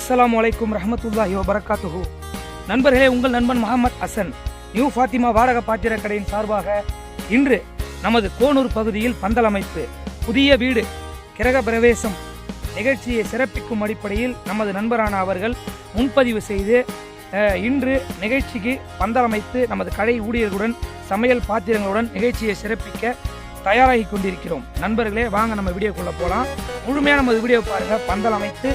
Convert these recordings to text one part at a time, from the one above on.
அஸ்ஸலாமு அலைக்கும் ரஹ்மத்துல்லாஹி வபரகாத்துஹு. நண்பர்களே, உங்கள் நண்பன் முகமது ஹசன் நியூ ஃபாத்திமா வாடகை பாத்திர கடையின் சார்பாக இன்று நமது கோனூர் பகுதியில் பந்தல் அமைப்பு, புதிய வீடு, கிரக பிரவேசம் நிகழ்ச்சியை சிறப்பிக்கும் அடிப்படையில் நமது நண்பரான அவர்கள் முன்பதிவு செய்து இன்று நிகழ்ச்சிக்கு பந்தல் அமைத்து நமது கடை ஊழியர்களுடன் சமையல் பாத்திரங்களுடன் நிகழ்ச்சியை சிறப்பிக்க தயாராகி கொண்டிருக்கிறோம். நண்பர்களே, வாங்க நம்ம வீடியோக்குள்ளே போகலாம். முழுமையாக நமது வீடியோ பாருங்கள். பந்தல் அமைத்து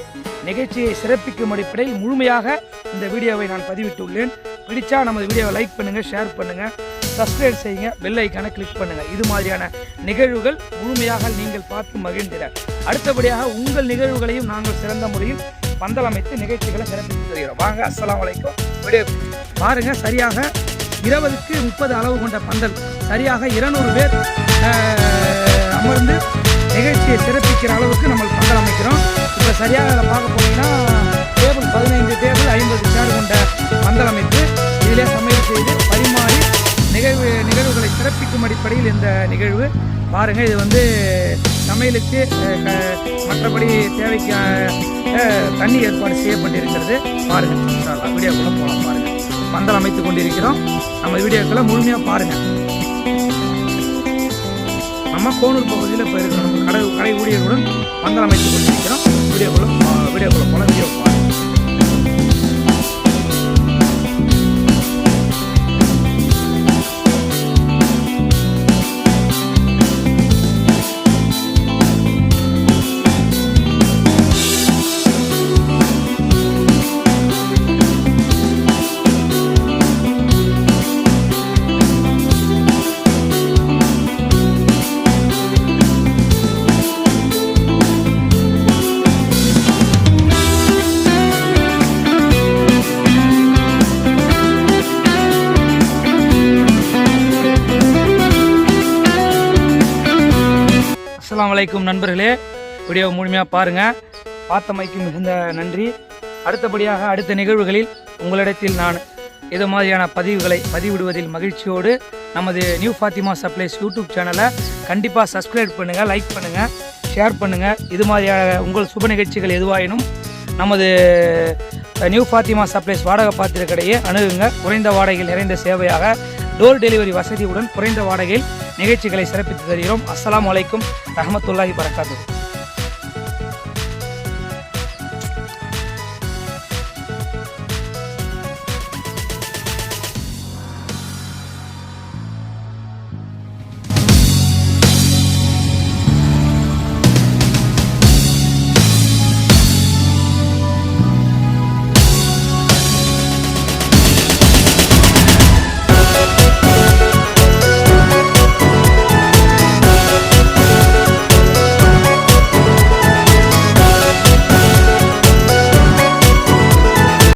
நிகழ்ச்சியை சிறப்பிக்கும் அடிப்படையில் முழுமையாக இந்த வீடியோவை நான் பதிவிட்டுள்ளேன். பிடிச்சா நமது வீடியோவை லைக் பண்ணுங்கள், ஷேர் பண்ணுங்கள், சப்ஸ்கிரைப் செய்யுங்க, பெல் ஐக்கானை கிளிக் பண்ணுங்கள். இது மாதிரியான நிகழ்வுகள் முழுமையாக நீங்கள் பார்த்து மகிழ்ந்திட. அடுத்தபடியாக உங்கள் நிகழ்வுகளையும் நாங்கள் சிறந்த முறையில் பந்தல் அமைத்து நிகழ்ச்சிகளை சிறப்பித்து தருகிறோம். வாங்க, அஸ்ஸலாமு அலைக்கும். வீடியோ பாருங்கள். சரியாக 20க்கு 30 அளவு கொண்ட பந்தல், சரியாக 200 பேர் அமர்ந்து நிகழ்ச்சியை சிறப்பிக்கிற அளவுக்கு நம்ம பந்தல் அமைக்கிறோம். இப்போ சரியாக அதை பார்க்க போனீங்கன்னா டேபிள் 15 டேபிள் 50 சேர் கொண்ட பந்தல் அமைப்பு. இதிலே சமையல் செய்து பரிமாறி நிகழ்வுகளை சிறப்பிக்கும் அடிப்படையில் இந்த நிகழ்வு பாருங்கள். இது சமையலுக்கு மற்றபடி தேவைக்கு தண்ணி ஏற்பாடு செய்யப்பட்டிருக்கிறது. பாருங்கள், வீடியோக்குள்ளே போகலாம். பாருங்கள், பந்தல் அமைத்து கொண்டிருக்கிறோம். நம்ம வீடியோக்குள்ளே முழுமையாக பாருங்கள். நம்ம கோனூர் பகுதியில் இப்போ இருக்கிற நம்ம கடை ஊழியர்களுடன் பந்தல் அமைத்து கொண்டிருக்கிறோம். வீடியோக்குள்ளே போகலாம். வீடியோ பாருங்கள். அஸ்ஸலாமு அலைக்கும் நண்பர்களே, வீடியோ முழுமையாக பாருங்கள். பார்த்தமைக்கு மிகுந்த நன்றி. அடுத்தபடியாக அடுத்த நிகழ்வுகளில் உங்களிடத்தில் நான் இது மாதிரியான பதிவுகளை பதிவிடுவதில் மகிழ்ச்சியோடு நமது நியூ ஃபாத்திமா சப்ளைஸ் யூடியூப் சேனலை கண்டிப்பாக சப்ஸ்கிரைப் பண்ணுங்கள், லைக் பண்ணுங்கள், ஷேர் பண்ணுங்கள். இது மாதிரியான உங்கள் சுப நிகழ்ச்சிகள் எதுவாயினும் நமது நியூ ஃபாத்திமா சப்ளைஸ் வாடகை பாத்திர கடையை அணுகுங்க. குறைந்த வாடகையில் நிறைந்த சேவையாக டோர் டெலிவரி வசதியுடன் குறைந்த வாடகையில் நிகழ்ச்சிகளை சிறப்பித்து தருகிறோம். அஸ்ஸலாமு அலைக்கும் ரஹ்மத்துல்லாஹி வபரகாத்துஹு.